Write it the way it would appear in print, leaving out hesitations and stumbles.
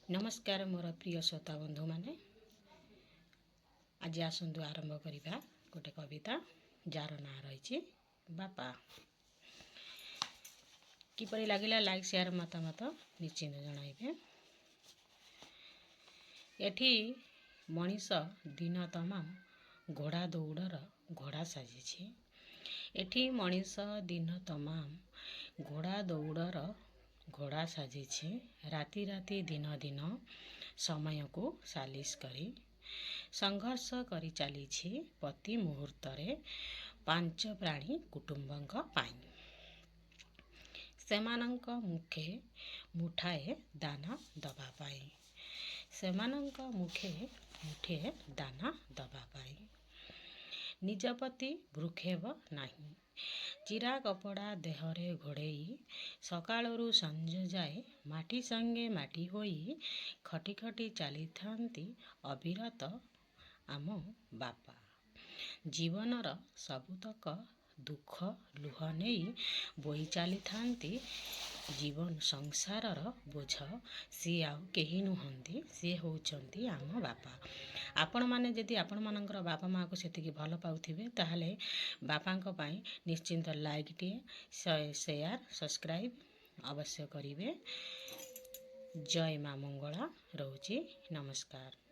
नमस्कार मोर प्रिय श्रोता बंधु माने आज आसतु आरंभ करिबा गोटे कविता जार ना रही बापा। किपरि लागिला लाइक शेयर मतामत निश्चिंत जणाइबे। एठी मनीष दिन तमाम घोड़ा दौड़र घोड़ा साजिछि। एठी मनीष दिन तमाम घोड़ा दौड़र घोड़ा साजिछि। राति राति दिन दिन समय को सालिश करी संघर्ष करी चलीछि प्रति मुहूर्त रे पांच प्राणी कुटुंबंक पाई। सेमानंक मुखे मुठाए दाना दबा पाई। सेमानंक मुखे मुठे दाना दबा पाई। निज प्रति भ्रुक्षेप नाही। चिरा कपड़ा देहरे घोड़ेई सकाळरू संज जाए माटी संगे माटी होई खटी खटी चली थांती अविरत आम बापा। जीवनर सबुतक दुख लुह नहीं बोई चली थांती। जीवन संसारर बोझ सी आउ केही नुहंती, सी होउचंती आम बापा। आपण माने जदि आपण मानकर बापा माँ को सेतिकी भल पाउथिबे ताहले बापांक पई निश्चिंत लाइक टिए शेयर सब्सक्राइब अवश्य करिवे। जय माँ मंगला रहुची। नमस्कार।